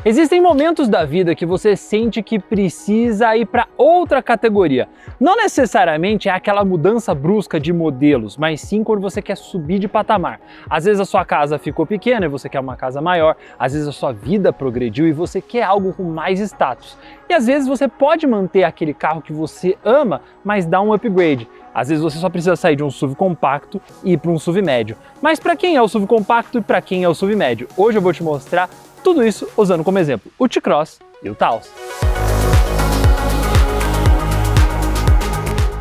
Existem momentos da vida que você sente que precisa ir para outra categoria. Não necessariamente é aquela mudança brusca de modelos, mas sim quando você quer subir de patamar. Às vezes a sua casa ficou pequena e você quer uma casa maior, às vezes a sua vida progrediu e você quer algo com mais status. E às vezes você pode manter aquele carro que você ama, mas dar um upgrade. Às vezes você só precisa sair de um SUV compacto e ir para um SUV médio. Mas para quem é o SUV compacto e para quem é o SUV médio? Hoje eu vou te mostrar tudo isso usando como exemplo o T-Cross e o Taos.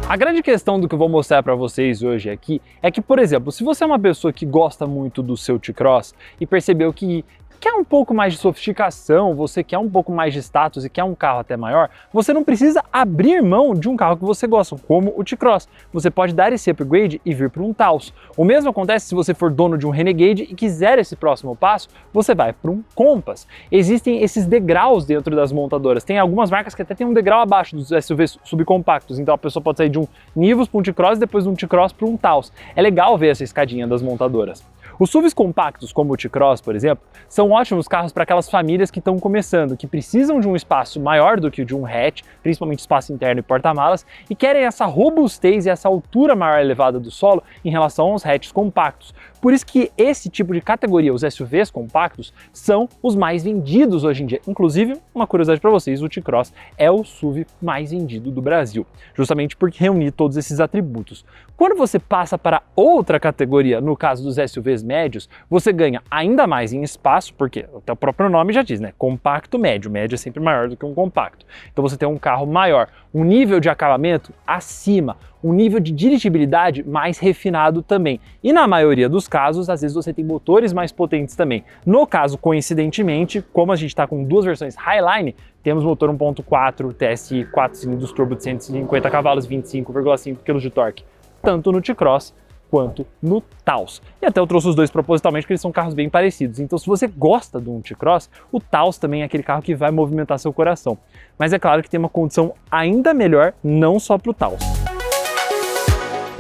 A grande questão do que eu vou mostrar para vocês hoje aqui é que, por exemplo, se você é uma pessoa que gosta muito do seu T-Cross e percebeu que quer um pouco mais de sofisticação, você quer um pouco mais de status e quer um carro até maior, você não precisa abrir mão de um carro que você gosta, como o T-Cross. Você pode dar esse upgrade e vir para um Taos. O mesmo acontece se você for dono de um Renegade e quiser esse próximo passo, você vai para um Compass. Existem esses degraus dentro das montadoras. Tem algumas marcas que até tem um degrau abaixo dos SUVs subcompactos, então a pessoa pode sair de um Nivus para um T-Cross e depois de um T-Cross para um Taos. É legal ver essa escadinha das montadoras. Os SUVs compactos, como o T-Cross, por exemplo, são ótimos carros para aquelas famílias que estão começando, que precisam de um espaço maior do que o de um hatch, principalmente espaço interno e porta-malas, e querem essa robustez e essa altura maior elevada do solo em relação aos hatches compactos. Por isso que esse tipo de categoria, os SUVs compactos, são os mais vendidos hoje em dia. Inclusive, uma curiosidade para vocês, o T-Cross é o SUV mais vendido do Brasil, justamente porque reúne todos esses atributos. Quando você passa para outra categoria, no caso dos SUVs médios, você ganha ainda mais em espaço, porque até o próprio nome já diz, né? Compacto médio. Médio é sempre maior do que um compacto. Então você tem um carro maior, um nível de acabamento acima, um nível de dirigibilidade mais refinado também. E na maioria dos casos, às vezes você tem motores mais potentes também. No caso, coincidentemente, como a gente está com duas versões Highline, temos motor 1.4 TSI 4 cilindros turbo de 150 cavalos, 25,5 kg de torque, tanto no T-Cross quanto no Taos. E até eu trouxe os dois propositalmente porque eles são carros bem parecidos. Então se você gosta de um T-Cross, o Taos também é aquele carro que vai movimentar seu coração. Mas é claro que tem uma condição ainda melhor, não só para o Taos.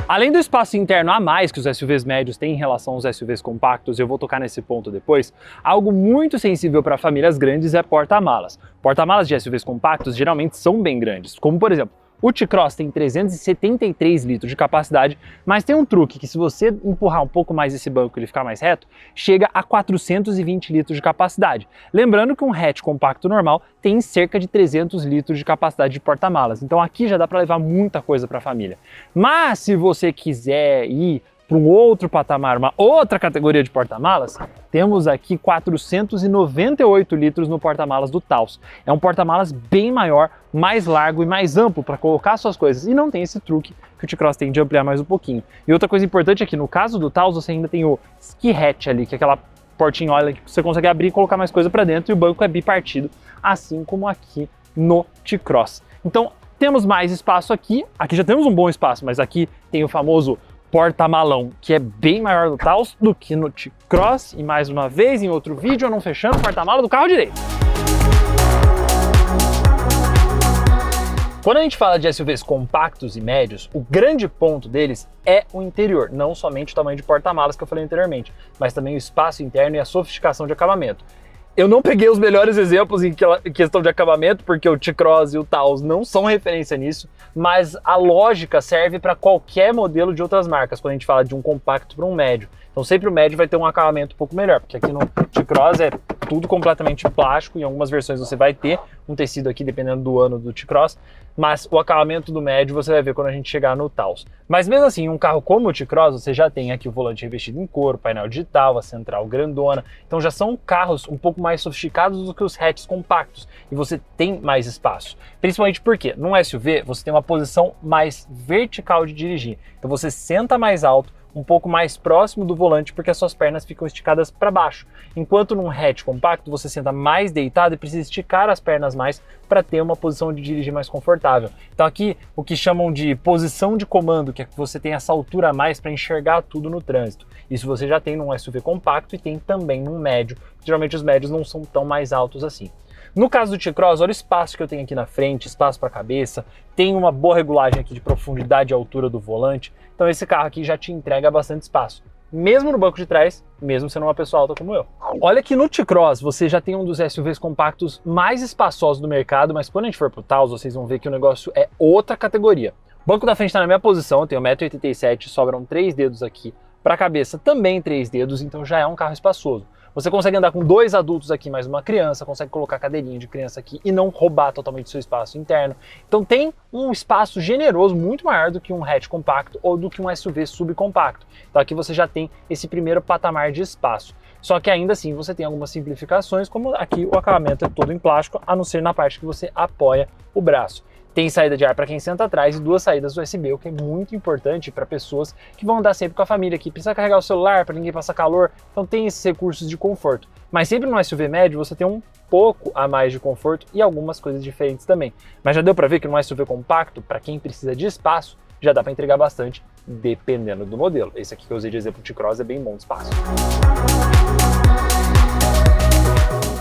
Além do espaço interno a mais que os SUVs médios têm em relação aos SUVs compactos, eu vou tocar nesse ponto depois, algo muito sensível para famílias grandes é porta-malas. Porta-malas de SUVs compactos geralmente são bem grandes, como por exemplo, o T-Cross tem 373 litros de capacidade, mas tem um truque que se você empurrar um pouco mais esse banco e ele ficar mais reto, chega a 420 litros de capacidade. Lembrando que um hatch compacto normal tem cerca de 300 litros de capacidade de porta-malas, então aqui já dá para levar muita coisa para a família. Mas se você quiser ir para um outro patamar, uma outra categoria de porta-malas, temos aqui 498 litros no porta-malas do Taos. É um porta-malas bem maior, mais largo e mais amplo para colocar suas coisas e não tem esse truque que o T-Cross tem de ampliar mais um pouquinho. E outra coisa importante é que no caso do Taos você ainda tem o ski hatch ali, que é aquela portinha olha que você consegue abrir e colocar mais coisa para dentro e o banco é bipartido, assim como aqui no T-Cross. Então temos mais espaço aqui já temos um bom espaço, mas aqui tem o famoso porta-malão, que é bem maior no Taos do que no T-Cross, e mais uma vez, em outro vídeo, eu não fechando o porta-mala do carro direito. Quando a gente fala de SUVs compactos e médios, o grande ponto deles é o interior, não somente o tamanho de porta-malas que eu falei anteriormente, mas também o espaço interno e a sofisticação de acabamento. Eu não peguei os melhores exemplos em questão de acabamento, porque o T-Cross e o Taos não são referência nisso, mas a lógica serve para qualquer modelo de outras marcas, quando a gente fala de um compacto para um médio. Então sempre o médio vai ter um acabamento um pouco melhor, porque aqui no T-Cross é tudo completamente plástico, em algumas versões você vai ter um tecido aqui dependendo do ano do T-Cross, mas o acabamento do médio você vai ver quando a gente chegar no Taos. Mas mesmo assim, um carro como o T-Cross, você já tem aqui o volante revestido em couro, painel digital, a central grandona, então já são carros um pouco mais sofisticados do que os hatches compactos e você tem mais espaço. Principalmente porque num SUV você tem uma posição mais vertical de dirigir, então você senta mais alto, um pouco mais próximo do volante porque as suas pernas ficam esticadas para baixo. Enquanto num hatch compacto você senta mais deitado e precisa esticar as pernas mais para ter uma posição de dirigir mais confortável. Então aqui o que chamam de posição de comando, que é que você tem essa altura a mais para enxergar tudo no trânsito. Isso você já tem num SUV compacto e tem também num médio. Geralmente os médios não são tão mais altos assim. No caso do T-Cross, olha o espaço que eu tenho aqui na frente, espaço para a cabeça, tem uma boa regulagem aqui de profundidade e altura do volante, então esse carro aqui já te entrega bastante espaço. mesmo no banco de trás, mesmo sendo uma pessoa alta como eu. Olha que no T-Cross você já tem um dos SUVs compactos mais espaçosos do mercado, mas quando a gente for pro Taos, vocês vão ver que o negócio é outra categoria. O banco da frente está na minha posição, eu tenho 1,87 m, sobram 3 dedos aqui. Para a cabeça também 3 dedos, então já é um carro espaçoso. Você consegue andar com 2 adultos aqui mais uma criança, consegue colocar cadeirinha de criança aqui e não roubar totalmente seu espaço interno. Então tem um espaço generoso muito maior do que um hatch compacto ou do que um SUV subcompacto. Então aqui você já tem esse primeiro patamar de espaço. Só que ainda assim você tem algumas simplificações, como aqui o acabamento é todo em plástico, a não ser na parte que você apoia o braço. Tem saída de ar para quem senta atrás e 2 saídas USB, o que é muito importante para pessoas que vão andar sempre com a família, que precisa carregar o celular para ninguém passar calor, então tem esses recursos de conforto. Mas sempre no SUV médio você tem um pouco a mais de conforto e algumas coisas diferentes também. Mas já deu para ver que no SUV compacto, para quem precisa de espaço, já dá para entregar bastante, dependendo do modelo. Esse aqui que eu usei de exemplo, T-Cross, é bem bom de espaço.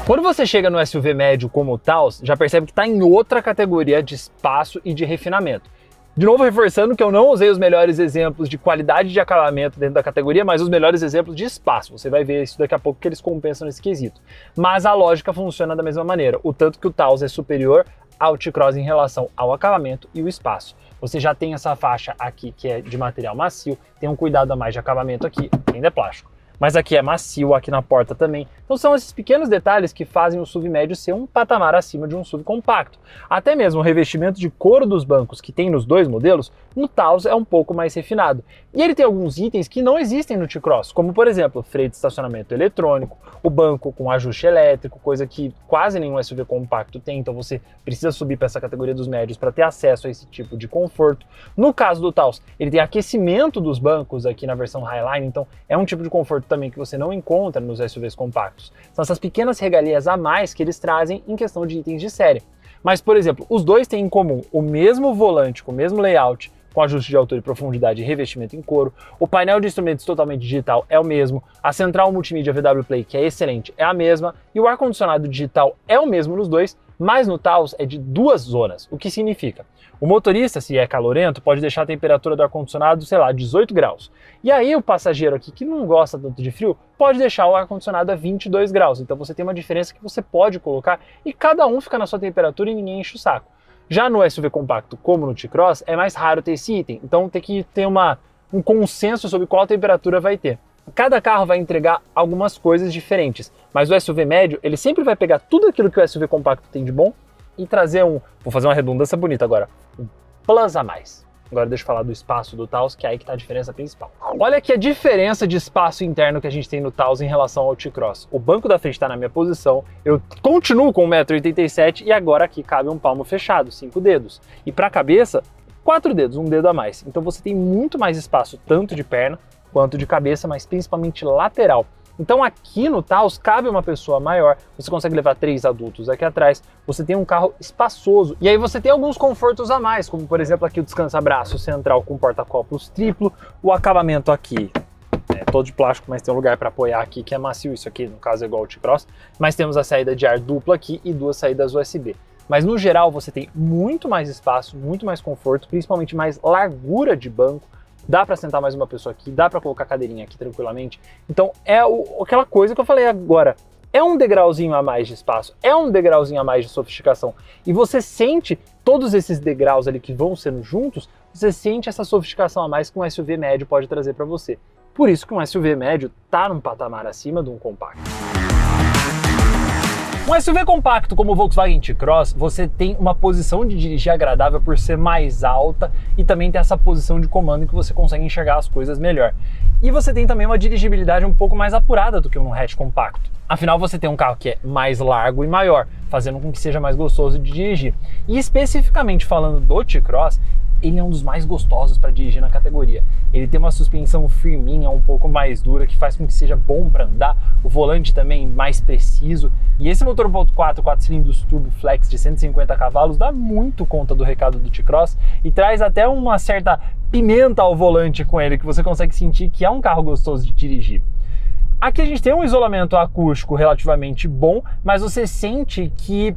Quando você chega no SUV médio como o Taos, já percebe que está em outra categoria de espaço e de refinamento. De novo, reforçando que eu não usei os melhores exemplos de qualidade de acabamento dentro da categoria, mas os melhores exemplos de espaço. Você vai ver isso daqui a pouco que eles compensam nesse quesito. Mas a lógica funciona da mesma maneira, o tanto que o Taos é superior ao T-Cross em relação ao acabamento e o espaço. Você já tem essa faixa aqui que é de material macio, tem um cuidado a mais de acabamento aqui, ainda é plástico. Mas aqui é macio, aqui na porta também. Então são esses pequenos detalhes que fazem o SUV médio ser um patamar acima de um SUV compacto. Até mesmo o revestimento de couro dos bancos que tem nos dois modelos, no Taos é um pouco mais refinado. E ele tem alguns itens que não existem no T-Cross, como por exemplo, freio de estacionamento eletrônico, o banco com ajuste elétrico, coisa que quase nenhum SUV compacto tem, então você precisa subir para essa categoria dos médios para ter acesso a esse tipo de conforto. No caso do Taos, ele tem aquecimento dos bancos aqui na versão Highline, então é um tipo de conforto também que você não encontra nos SUVs compactos. São essas pequenas regalias a mais que eles trazem em questão de itens de série. Mas, por exemplo, os dois têm em comum o mesmo volante, com o mesmo layout, com ajuste de altura e profundidade e revestimento em couro. O painel de instrumentos totalmente digital é o mesmo, a central multimídia VW Play, que é excelente, é a mesma, e o ar-condicionado digital é o mesmo nos dois, mas no Taos é de 2 zonas, o que significa? O motorista, se é calorento, pode deixar a temperatura do ar-condicionado, sei lá, 18 graus. E aí o passageiro aqui, que não gosta tanto de frio, pode deixar o ar-condicionado a 22 graus. Então você tem uma diferença que você pode colocar e cada um fica na sua temperatura e ninguém enche o saco. Já no SUV compacto, como no T-Cross, é mais raro ter esse item, então tem que ter um consenso sobre qual temperatura vai ter. Cada carro vai entregar algumas coisas diferentes, mas o SUV médio, ele sempre vai pegar tudo aquilo que o SUV compacto tem de bom e trazer vou fazer uma redundância bonita agora, um plus a mais. Agora deixa eu falar do espaço do Taos, que é aí que está a diferença principal. Olha aqui a diferença de espaço interno que a gente tem no Taos em relação ao T-Cross. O banco da frente está na minha posição, eu continuo com 1,87 m e agora aqui cabe um palmo fechado, 5 dedos. E para a cabeça, 4 dedos, um dedo a mais. Então você tem muito mais espaço, tanto de perna quanto de cabeça, mas principalmente lateral. Então aqui no Taos cabe uma pessoa maior, você consegue levar 3 adultos aqui atrás, você tem um carro espaçoso e aí você tem alguns confortos a mais, como por exemplo aqui o descansa-braço central com porta-copos triplo, o acabamento aqui é todo de plástico, mas tem um lugar para apoiar aqui que é macio, isso aqui no caso é igual ao T-Cross, mas temos a saída de ar dupla aqui e 2 saídas USB. Mas no geral você tem muito mais espaço, muito mais conforto, principalmente mais largura de banco. Dá para sentar mais uma pessoa aqui, dá para colocar a cadeirinha aqui tranquilamente. Então é aquela coisa que eu falei agora, é um degrauzinho a mais de espaço, é um degrauzinho a mais de sofisticação. E você sente todos esses degraus ali que vão sendo juntos, você sente essa sofisticação a mais que um SUV médio pode trazer para você. Por isso que um SUV médio está num patamar acima de um compacto. Um SUV compacto como o Volkswagen T-Cross, você tem uma posição de dirigir agradável por ser mais alta e também tem essa posição de comando em que você consegue enxergar as coisas melhor. E você tem também uma dirigibilidade um pouco mais apurada do que um hatch compacto. Afinal, você tem um carro que é mais largo e maior, fazendo com que seja mais gostoso de dirigir. E especificamente falando do T-Cross, ele é um dos mais gostosos para dirigir na categoria. Ele tem uma suspensão firminha, um pouco mais dura, que faz com que seja bom para andar. O volante também mais preciso. E esse motor 1.4, 4 cilindros Turbo Flex de 150 cavalos dá muito conta do recado do T-Cross e traz até uma certa pimenta ao volante com ele, que você consegue sentir que é um carro gostoso de dirigir. Aqui a gente tem um isolamento acústico relativamente bom, mas você sente que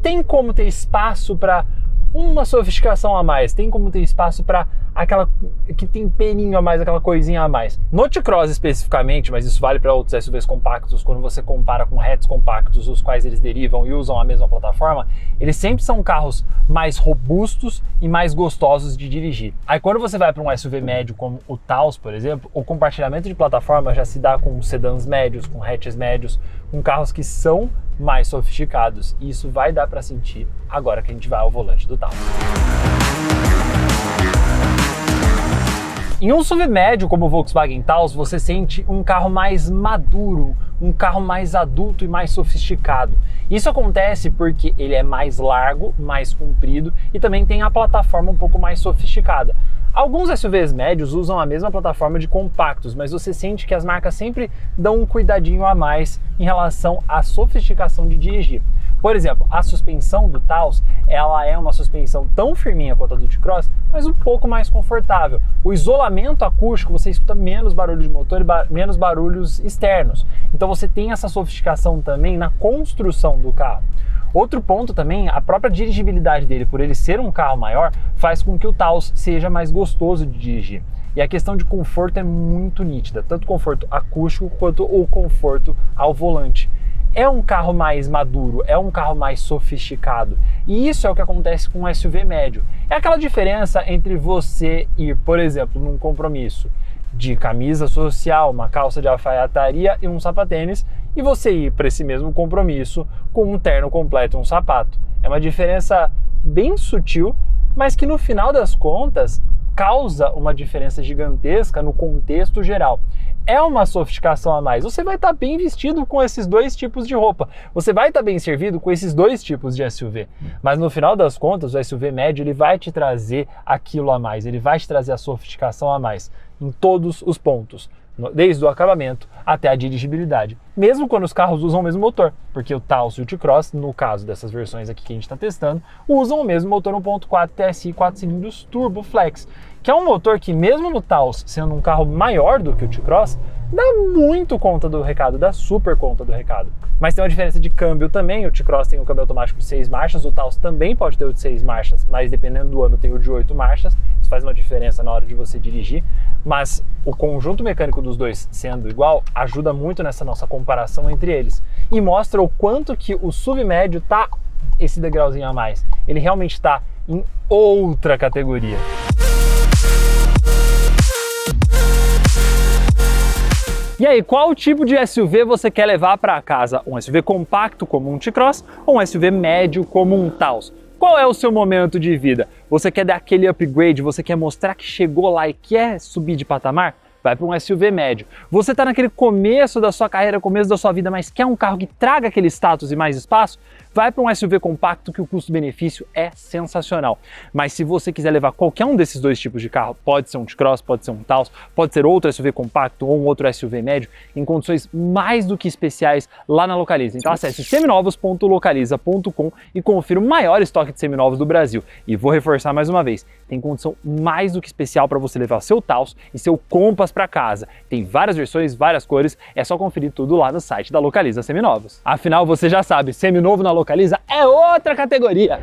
tem como ter espaço para uma sofisticação a mais, tem como ter espaço para aquela que tem peninho a mais, aquela coisinha a mais. No T-Cross especificamente, mas isso vale para outros SUVs compactos, quando você compara com hatches compactos, os quais eles derivam e usam a mesma plataforma, eles sempre são carros mais robustos e mais gostosos de dirigir. Aí quando você vai para um SUV médio como o Taos, por exemplo, o compartilhamento de plataforma já se dá com sedãs médios, com hatches médios, com carros que são mais sofisticados. E isso vai dar para sentir agora que a gente vai ao volante do Taos. Em um SUV médio como o Volkswagen Taos, você sente um carro mais maduro, um carro mais adulto e mais sofisticado. Isso acontece porque ele é mais largo, mais comprido e também tem a plataforma um pouco mais sofisticada. Alguns SUVs médios usam a mesma plataforma de compactos, mas você sente que as marcas sempre dão um cuidadinho a mais em relação à sofisticação de dirigir. Por exemplo, a suspensão do Taos, ela é uma suspensão tão firminha quanto a do T-Cross, mas um pouco mais confortável. O isolamento acústico, você escuta menos barulho de motor e menos barulhos externos. Então você tem essa sofisticação também na construção do carro. Outro ponto também, a própria dirigibilidade dele, por ele ser um carro maior, faz com que o Taos seja mais gostoso de dirigir. E a questão de conforto é muito nítida, tanto o conforto acústico quanto o conforto ao volante. É um carro mais maduro, é um carro mais sofisticado. E isso é o que acontece com um SUV médio. É aquela diferença entre você ir, por exemplo, num compromisso de camisa social, uma calça de alfaiataria e um sapatênis, e você ir para esse mesmo compromisso com um terno completo e um sapato. É uma diferença bem sutil, mas que no final das contas causa uma diferença gigantesca no contexto geral. É uma sofisticação a mais. Você vai estar bem vestido com esses dois tipos de roupa. Você vai estar bem servido com esses dois tipos de SUV. Mas no final das contas, o SUV médio ele vai te trazer aquilo a mais. Ele vai te trazer a sofisticação a mais em todos os pontos, desde o acabamento até a dirigibilidade. Mesmo quando os carros usam o mesmo motor, porque o Taos e o T-Cross, no caso dessas versões aqui que a gente está testando, usam o mesmo motor 1.4 TSI 4 cilindros Turbo Flex, que é um motor que mesmo no Taos, sendo um carro maior do que o T-Cross, dá muito conta do recado, dá super conta do recado. Mas tem uma diferença de câmbio também, o T-Cross tem o câmbio automático de 6 marchas, o Taos também pode ter o de 6 marchas, mas dependendo do ano tem o de 8 marchas, isso faz uma diferença na hora de você dirigir, mas o conjunto mecânico dos dois sendo igual ajuda muito nessa nossa comparação entre eles e mostra o quanto que o SUV médio tá esse degrauzinho a mais, ele realmente está em outra categoria. E aí, qual tipo de SUV você quer levar para casa? Um SUV compacto como um T-Cross ou um SUV médio como um Taos? Qual é o seu momento de vida? Você quer dar aquele upgrade? Você quer mostrar que chegou lá e quer subir de patamar? Vai para um SUV médio. Você está naquele começo da sua carreira, começo da sua vida, mas quer um carro que traga aquele status e mais espaço? Vai para um SUV compacto que o custo-benefício é sensacional. Mas se você quiser levar qualquer um desses dois tipos de carro, pode ser um T-Cross, pode ser um Taos, pode ser outro SUV compacto ou um outro SUV médio, em condições mais do que especiais lá na Localiza. Então acesse seminovos.localiza.com e confira o maior estoque de seminovos do Brasil. E vou reforçar mais uma vez, tem condição mais do que especial para você levar seu Taos e seu Compass para casa. Tem várias versões, várias cores, é só conferir tudo lá no site da Localiza Seminovos. Afinal, você já sabe, seminovo na Localiza é outra categoria!